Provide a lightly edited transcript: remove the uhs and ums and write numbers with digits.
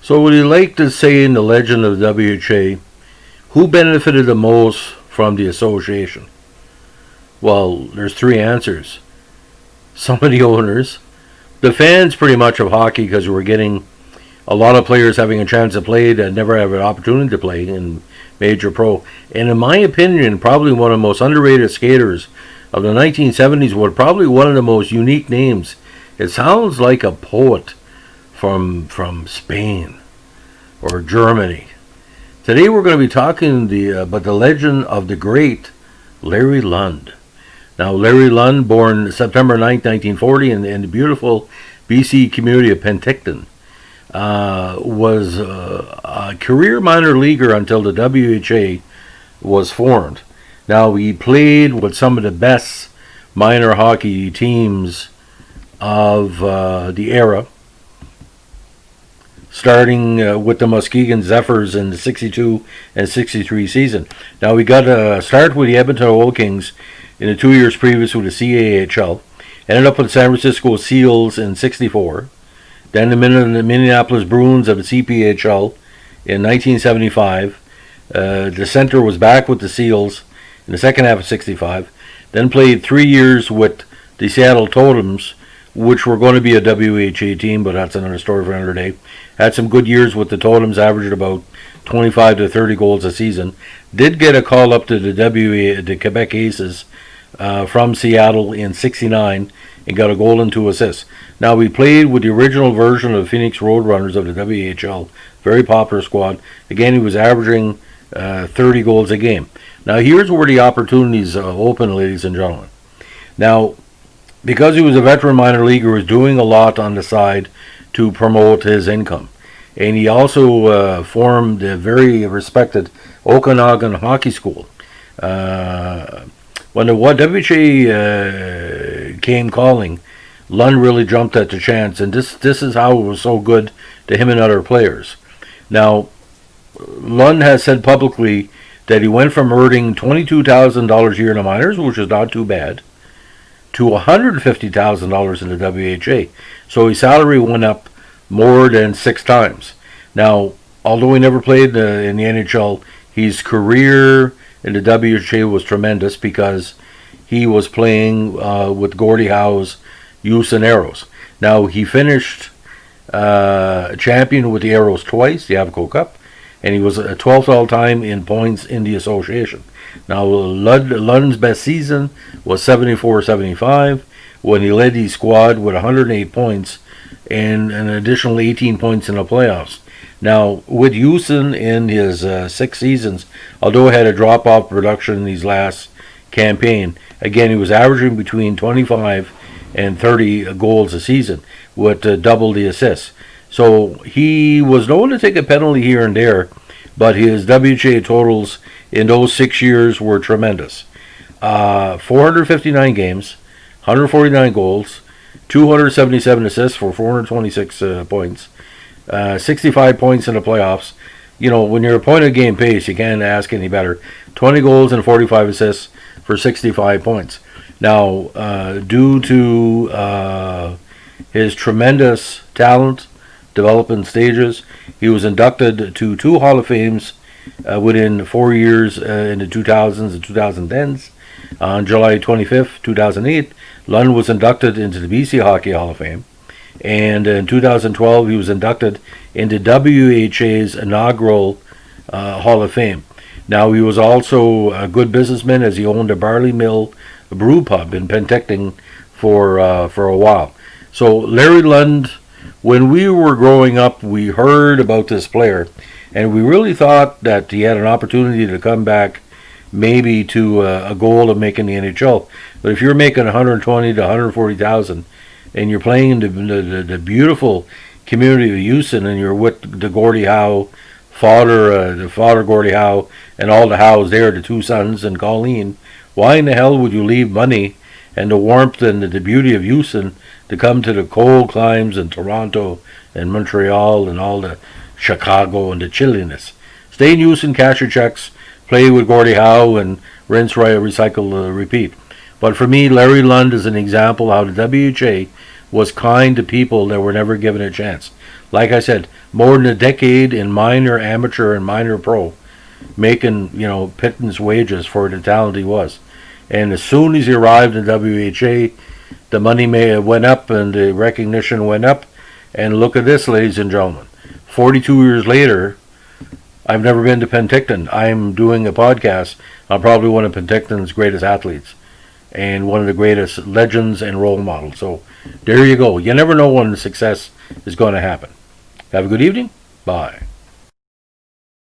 So would you like to say in the legend of the WHA, who benefited the most from the association? Well, there's three answers. Some of the owners, the fans pretty much of hockey, because we were getting a lot of players having a chance to play that never have an opportunity to play in Major Pro. And in my opinion, probably one of the most underrated skaters of the 1970s, was probably one of the most unique names. It sounds like a poet from Spain or Germany. Today we're going to be talking about the legend of the great Larry Lund. Now, Larry Lund, born September 9th, 1940, in the beautiful BC community of Penticton, was a career minor leaguer until the WHA was formed. Now, he played with some of the best minor hockey teams of the era, starting with the Muskegon Zephyrs in the 62 and 63 season. Now, we got a start with the Edmonton Oil Kings in the 2 years previous with the CAHL. Ended up with the San Francisco Seals in 64. Then the Minneapolis Bruins of the CPHL in 1975. The center was back with the Seals in the second half of 65. Then played 3 years with the Seattle Totems, which were going to be a WHA team, but that's another story for another day. Had some good years with the Totems, averaged about 25 to 30 goals a season. Did get a call up to the Quebec Aces from Seattle in 69 and got a goal and 2 assists. Now, we played with the original version of the Phoenix Roadrunners of the WHL. Very popular squad. Again, he was averaging 30 goals a game. Now, here's where the opportunities open, ladies and gentlemen. Now, because he was a veteran minor leaguer, he was doing a lot on the side to promote his income. And he also formed a very respected Okanagan Hockey School. When the WHA came calling, Lund really jumped at the chance, and this is how it was so good to him and other players. Now, Lund has said publicly that he went from earning $22,000 a year in the minors, which is not too bad, to $150,000 in the WHA. So his salary went up more than 6 times. Now, although he never played in the NHL, his career in the WHA was tremendous because he was playing with Gordie Howe's Houston Aeros. Now, he finished champion with the Aeros twice, the Avco Cup, and he was 12th all-time in points in the association. Now, Lund's best season was 74-75 when he led his squad with 108 points and an additional 18 points in the playoffs. Now, with Houston in his 6 seasons, although he had a drop-off production in his last campaign, again, he was averaging between 25 and 30 goals a season with double the assists. So he was known to take a penalty here and there, but his WHA totals in those 6 years were tremendous. 459 games, 149 goals, 277 assists for 426 points, 65 points in the playoffs. You know, when you're a point-a-game pace, you can't ask any better. 20 goals and 45 assists for 65 points. Now, due to his tremendous talent, development stages, he was inducted to 2 Hall of Fames within 4 years in the 2000s and 2010s. On July 25th, 2008, Lund was inducted into the BC Hockey Hall of Fame. And in 2012, he was inducted into WHA's inaugural Hall of Fame. Now, he was also a good businessman as he owned a barley mill brew pub in Penticton for a while. So Larry Lund, when we were growing up, we heard about this player, and we really thought that he had an opportunity to come back maybe to a goal of making the NHL. But if you're making 120 to 140,000 and you're playing in the beautiful community of Houston, and you're with the Gordie Howe the father Gordie Howe, and all the Howes there, the 2 sons and Colleen, why in the hell would you leave money and the warmth and the beauty of Houston to come to the cold climes in Toronto and Montreal and all the Chicago and the chilliness? Stay in Houston, cash your checks, play with Gordie Howe, and rinse, recycle, repeat. But for me, Larry Lund is an example how the WHA was kind to people that were never given a chance. Like I said, more than a decade in minor amateur and minor pro, making, pittance wages for the talent he was. And as soon as he arrived in WHA, the money may went up and the recognition went up. And look at this, ladies and gentlemen. 42 years later, I've never been to Penticton. I'm doing a podcast. I'm probably one of Penticton's greatest athletes and one of the greatest legends and role models. So there you go. You never know when success is going to happen. Have a good evening. Bye.